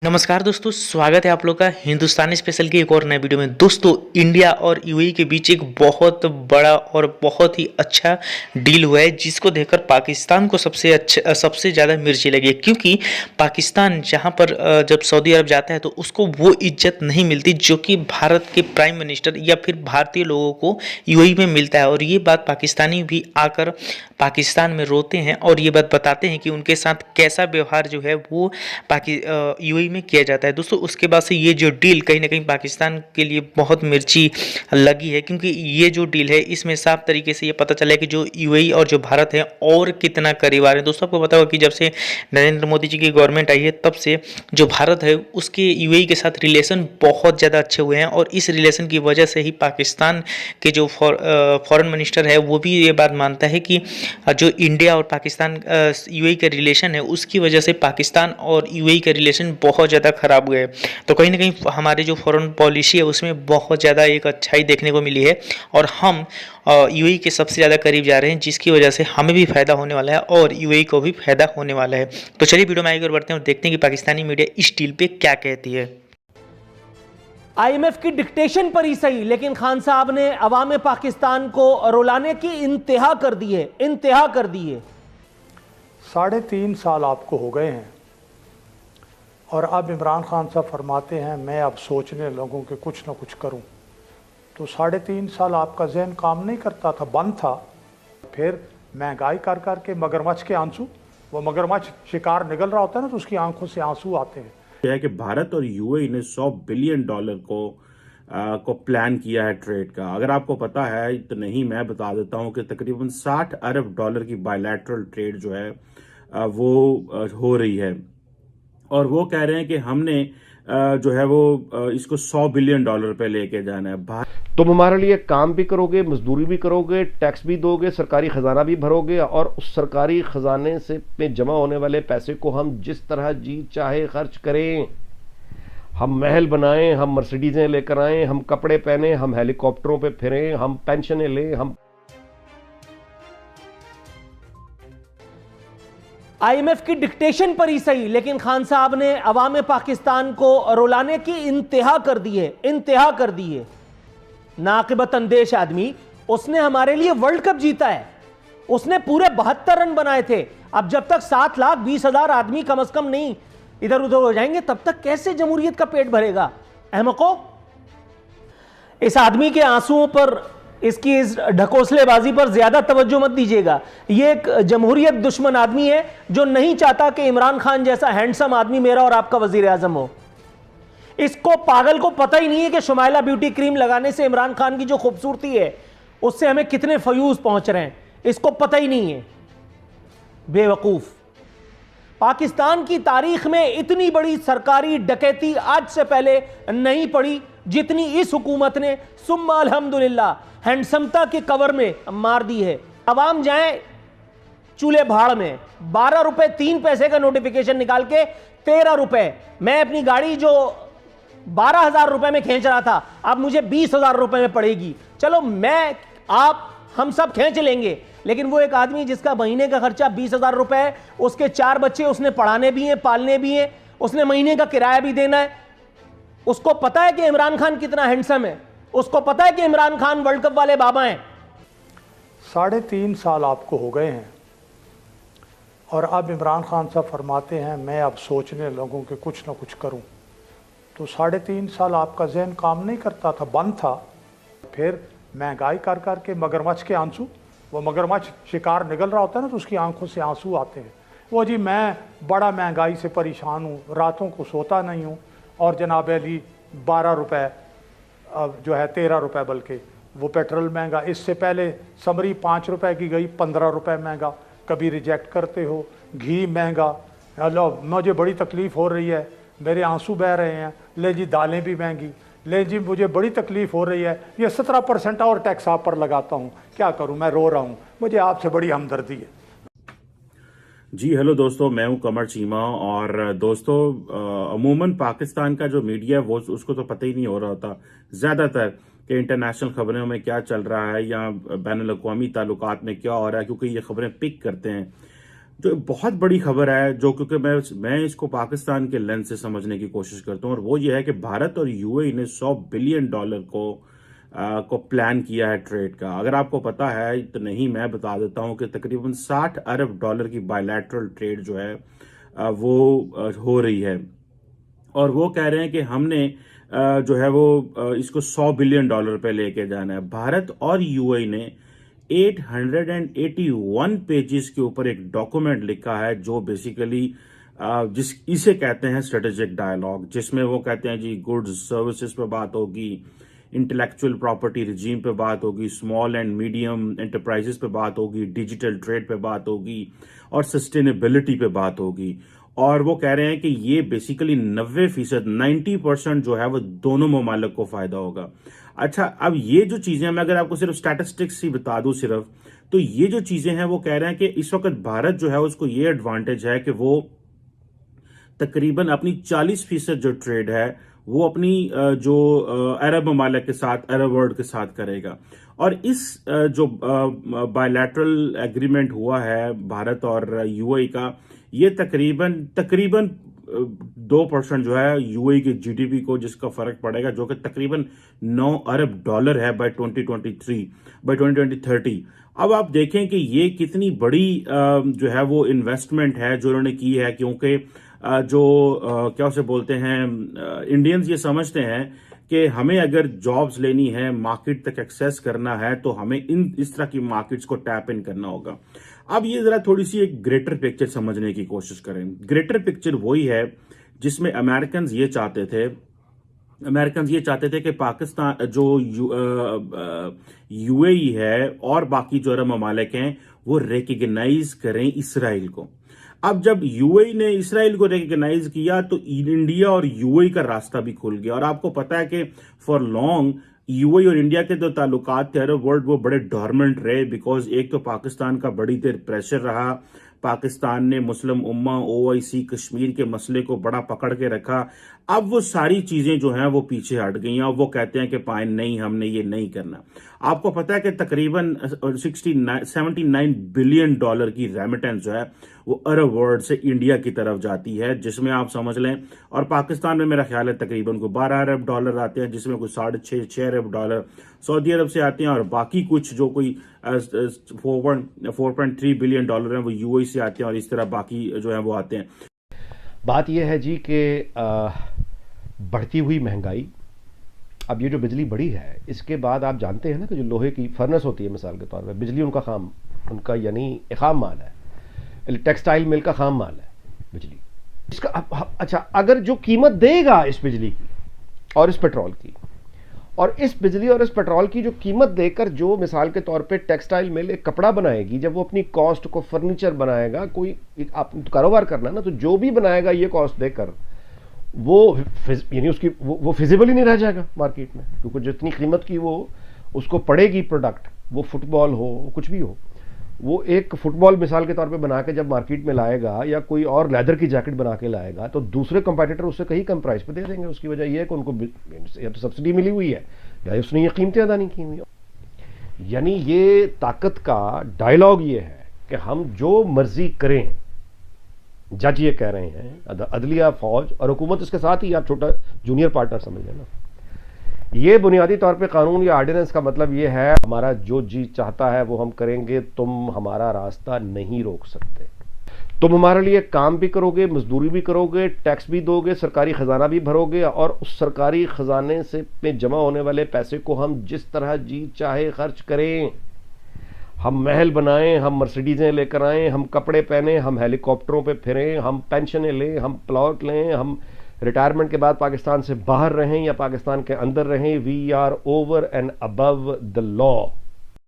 नमस्कार दोस्तों, स्वागत है आप लोग का हिंदुस्तानी स्पेशल की एक और नए वीडियो में। दोस्तों, इंडिया और यूएई के बीच एक बहुत बड़ा और बहुत ही अच्छा डील हुआ है, जिसको देखकर पाकिस्तान को सबसे ज़्यादा मिर्ची लगी है। क्योंकि पाकिस्तान जहां पर जब सऊदी अरब जाता है तो उसको वो इज्जत नहीं मिलती जो कि भारत के प्राइम मिनिस्टर या फिर भारतीय लोगों को यूएई में मिलता है। और ये बात पाकिस्तानी भी आकर पाकिस्तान में रोते हैं और ये बात बताते हैं कि उनके साथ कैसा व्यवहार जो है वो यूएई में किया जाता है। दोस्तों, उसके बाद से ये जो डील कहीं ना कहीं पाकिस्तान के लिए बहुत मिर्ची लगी है, क्योंकि ये जो डील है इसमें साफ तरीके से ये पता चला है कि जो यूएई और जो भारत है और कितना करीब आ रहे हैं। दोस्तों, आपको पता होगा कि जब से नरेंद्र मोदी जी की गवर्नमेंट आई है तब से जो भारत है उसके यूएई के साथ रिलेशन बहुत ज़्यादा अच्छे हुए हैं। और इस रिलेशन की वजह से ही पाकिस्तान के जो फॉरेन मिनिस्टर है वो भी ये बात मानता है कि जो इंडिया और पाकिस्तान यूएई का रिलेशन है उसकी वजह से पाकिस्तान और यूएई का रिलेशन बहुत ज़्यादा ख़राब हुए। तो कहीं ना कहीं हमारी जो फॉरेन पॉलिसी है उसमें बहुत ज़्यादा एक अच्छाई देखने को मिली है और हम यूएई के सबसे ज़्यादा करीब जा रहे हैं, जिसकी वजह से हमें भी फ़ायदा होने वाला है और यूएई को भी फ़ायदा होने वाला है। तो चलिए वीडियो में आगे और बढ़ते हैं और देखते हैं कि पाकिस्तानी मीडिया इस डील पे क्या कहती है। आईएमएफ की डिक्टेशन पर ही सही, लेकिन खान साहब ने अवाम पाकिस्तान को रुलाने की इंतहा कर दी है। 3.5 साल आपको हो गए हैं और अब इमरान खान साहब फरमाते हैं मैं अब सोचने लोगों के कुछ ना कुछ करूं। तो 3.5 साल आपका जहन काम नहीं करता था, बंद था। फिर महंगाई कर कर के मगरमच्छ के आंसू, वो मगरमच्छ शिकार निगल रहा होता है ना तो उसकी आंखों से आंसू आते हैं। है कि भारत और यूएई ने $100 बिलियन को प्लान किया है ट्रेड का। अगर आपको पता है तो नहीं, मैं बता देता हूं कि तकरीबन $60 अरब की बायलैटरल ट्रेड जो है वो हो रही है। और वो कह रहे हैं कि हमने जो है वो इसको $100 बिलियन पे लेके जाना है। तुम हमारे लिए काम भी करोगे, मजदूरी भी करोगे, टैक्स भी दोगे, सरकारी खजाना भी भरोगे और उस सरकारी खजाने से में जमा होने वाले पैसे को हम जिस तरह जी चाहे खर्च करें। हम महल बनाएं, हम मर्सिडीजें लेकर आएं, हम कपड़े पहने, हम हेलीकॉप्टरों पे फिरें, हम पेंशनें लें। हम आईएमएफ की डिक्टेशन पर ही सही, लेकिन खान साहब ने अवाम पाकिस्तान को रुलाने की इंतहा कर दी है। नाकिबत अंदेश आदमी, उसने हमारे लिए वर्ल्ड कप जीता है, उसने पूरे 72 रन बनाए थे। अब जब तक 7,20,000 आदमी कम से कम नहीं इधर उधर हो जाएंगे तब तक कैसे जमहूरियत का पेट भरेगा। अहमको, इस आदमी के आंसुओं पर, इसकी इस ढकोसलेबाजी पर ज्यादा तवज्जो मत दीजिएगा। ये एक जमहूरियत दुश्मन आदमी है जो नहीं चाहता कि इमरान खान जैसा हैंडसम आदमी मेरा और आपका वजीर आजम हो। इसको पागल को पता ही नहीं है कि शुमाइला ब्यूटी क्रीम लगाने से इमरान खान की जो खूबसूरती है उससे हमें कितने फयूज पहुंच रहे हैं, इसको पता ही नहीं है। बेवकूफ। पाकिस्तान की तारीख में इतनी बड़ी सरकारी डकैती आज से पहले नहीं पड़ी जितनी इस हुकूमत ने सुम्मा अल्हम्दुलिल्लाह हैंडसमता के कवर में मार दी है। अवाम जाए चूल्हे भाड़ में। 12 रुपए 3 पैसे का नोटिफिकेशन निकाल के 13 रुपए, मैं अपनी गाड़ी जो 12,000 रुपए में खींच रहा था अब मुझे 20,000 रुपए में पड़ेगी। चलो मैं आप हम सब खींच लेंगे, लेकिन वो एक आदमी जिसका महीने का खर्चा 20,000 रुपए है, उसके 4 बच्चे उसने पढ़ाने भी हैं, पालने भी हैं, उसने महीने का किराया भी देना है। उसको पता है कि इमरान खान कितना हैंडसम है, उसको पता है कि इमरान खान वर्ल्ड कप वाले बाबा हैं। 3.5 साल आपको हो गए हैं और अब इमरान खान साहब फरमाते हैं मैं अब सोचने लोगों के कुछ ना कुछ करूं। तो 3.5 साल आपका जहन काम नहीं करता था, बंद था। फिर महंगाई कर कर के मगरमच्छ के आंसू, वो मगरमच्छ शिकार निगल रहा होता है ना तो उसकी आंखों से आंसू आते हैं। वो जी मैं बड़ा महंगाई से परेशान हूँ, रातों को सोता नहीं हूँ और जनाब अली 12 रुपए जो है 13 रुपए, बल्कि वो पेट्रोल महंगा। इससे पहले समरी 5 रुपए की गई, 15 रुपए महंगा। कभी रिजेक्ट करते हो। घी महंगा। हेलो, मुझे बड़ी तकलीफ़ हो रही है, मेरे आंसू बह रहे हैं। ले जी दालें भी महंगी। ले जी मुझे बड़ी तकलीफ़ हो रही है, ये 17% और टैक्स आप पर लगाता हूँ, क्या करूँ, मैं रो रहा हूँ, मुझे आपसे बड़ी हमदर्दी है। जी हेलो दोस्तों, मैं हूं कमर चीमा। और दोस्तों, अमूमन पाकिस्तान का जो मीडिया है वो उसको तो पता ही नहीं हो रहा होता ज़्यादातर कि इंटरनेशनल खबरों में क्या चल रहा है या बैनुल अक़वामी ताल्लुकात में क्या हो रहा है, क्योंकि ये खबरें पिक करते हैं। जो बहुत बड़ी खबर है, जो क्योंकि मैं इसको पाकिस्तान के लेंस से समझने की कोशिश करता हूँ, और वो ये है कि भारत और यूएई ने $100 बिलियन को प्लान किया है ट्रेड का। अगर आपको पता है तो नहीं, मैं बता देता हूँ कि तकरीबन $60 अरब की बायलैटरल ट्रेड जो है वो हो रही है, और वो कह रहे हैं कि हमने जो है वो इसको $100 बिलियन पे लेके जाना है। भारत और यूएई ने 881 पेजेस के ऊपर एक डॉक्यूमेंट लिखा है, जो बेसिकली इसे कहते हैं स्ट्रेटेजिक डायलॉग, जिसमें वो कहते हैं जी गुड्स सर्विसेज पे बात होगी, इंटेलेक्चुअल प्रॉपर्टी रिजीम पे बात होगी, स्मॉल एंड मीडियम एंटरप्राइजेस पे बात होगी, डिजिटल ट्रेड पे बात होगी, और सस्टेनेबिलिटी पे बात होगी। और वो कह रहे हैं कि ये बेसिकली 90% जो है वो दोनों ममालिक को फायदा होगा। अच्छा, अब ये जो चीजें, मैं अगर आपको सिर्फ स्टैटिस्टिक्स ही बता दूं सिर्फ, तो ये जो चीजें हैं वो कह रहे हैं कि इस वक्त भारत जो है उसको ये एडवांटेज है कि वो तकरीबन अपनी 40% जो ट्रेड है वो अपनी जो अरब ममालिक के साथ, अरब वर्ल्ड के साथ करेगा। और इस जो बायलैटरल एग्रीमेंट हुआ है भारत और यूएई का, ये तकरीबन 2% जो है यूएई के जीडीपी को जिसका फर्क पड़ेगा, जो कि तकरीबन $9 अरब है बाय 2030। अब आप देखें कि ये कितनी बड़ी जो है वो इन्वेस्टमेंट है जो उन्होंने की है, क्योंकि क्या उसे बोलते हैं, इंडियंस ये समझते हैं कि हमें अगर जॉब्स लेनी है, मार्केट तक एक्सेस करना है, तो हमें इस तरह की मार्केट्स को टैप इन करना होगा। अब ये जरा थोड़ी सी एक ग्रेटर पिक्चर समझने की कोशिश करें। ग्रेटर पिक्चर वही है जिसमें अमेरिकन ये चाहते थे कि पाकिस्तान जो यूएई है और बाकी जो अरब ममालिक हैं वो रिकग्नाइज करें इसराइल को। अब जब यूएई ने इसराइल को रिकग्नाइज किया तो इंडिया और यूएई का रास्ता भी खुल गया। और आपको पता है कि फॉर लॉन्ग यूएई और इंडिया के जो ताल्लुकात थे अरब वर्ल्ड, वो बड़े डॉर्मेंट रहे, बिकॉज एक तो पाकिस्तान का बड़ी देर प्रेशर रहा, पाकिस्तान ने मुस्लिम उम्मा, ओआईसी, कश्मीर के मसले को बड़ा पकड़ के रखा। अब वो सारी चीजें जो हैं वो पीछे हट गई हैं। अब वो कहते हैं कि पाइन नहीं, हमने ये नहीं करना। आपको पता है कि तकरीबन 79 बिलियन डॉलर की रेमिटेंस जो है वो अरब वर्ल्ड से इंडिया की तरफ जाती है, जिसमें आप समझ लें, और पाकिस्तान में मेरा ख्याल है तकरीबन को $12 अरब आते हैं, जिसमें कुछ $6.5 अरब सऊदी अरब से आते हैं, और बाकी कुछ जो कोई 4.3 बिलियन डॉलर हैं वो यूएई से आते हैं, और इस तरह बाकी जो है वो आते हैं। बात यह है जी कि बढ़ती हुई महंगाई, अब ये जो बिजली बढ़ी है इसके बाद आप जानते हैं ना कि जो लोहे की फर्नेस होती है मिसाल के तौर पे, बिजली उनका यानी खाम माल है, टेक्सटाइल मिल का खाम माल है बिजली इसका। अच्छा, अगर जो कीमत देगा इस बिजली की और इस पेट्रोल की, और इस बिजली और इस पेट्रोल की जो कीमत देकर जो मिसाल के तौर पे टेक्सटाइल मिल एक कपड़ा बनाएगी, जब वो अपनी कॉस्ट को फर्नीचर बनाएगा, कोई आप कारोबार करना ना, तो जो भी बनाएगा ये कॉस्ट देकर वो यानी उसकी वो फिजिबल ही नहीं रह जाएगा मार्केट में, क्योंकि जितनी कीमत की वो उसको पड़ेगी प्रोडक्ट, वो फुटबॉल हो कुछ भी हो, वो एक फुटबॉल मिसाल के तौर पे बना के जब मार्केट में लाएगा या कोई और लेदर की जैकेट बना के लाएगा, तो दूसरे कंपटीटर उससे कहीं कम प्राइस पे दे देंगे। उसकी वजह यह है कि उनको या तो सब्सिडी मिली हुई है या उसने ये कीमतें अदा नहीं की हुई। यानी ये ताकत का डायलॉग ये है कि हम जो मर्जी करें, जज ये कह रहे हैं, अदलिया, फौज और हुकूमत इसके साथ ही, आप छोटा जूनियर पार्टनर समझ लेना। ये बुनियादी तौर पे कानून या ऑर्डिनेंस का मतलब ये है, हमारा जो जी चाहता है वो हम करेंगे, तुम हमारा रास्ता नहीं रोक सकते। तुम हमारे लिए काम भी करोगे, मजदूरी भी करोगे, टैक्स भी दोगे, सरकारी खजाना भी भरोगे, और उस सरकारी खजाने से में जमा होने वाले पैसे को हम जिस तरह जी चाहे खर्च करें। हम महल बनाएं, हम मर्सिडीजें लेकर आएं, हम कपड़े पहने, हम हेलीकॉप्टरों पे फिरें, हम पेंशनें लें, हम प्लॉट लें, हम रिटायरमेंट के बाद पाकिस्तान से बाहर रहें या पाकिस्तान के अंदर रहें, we are over and above the law.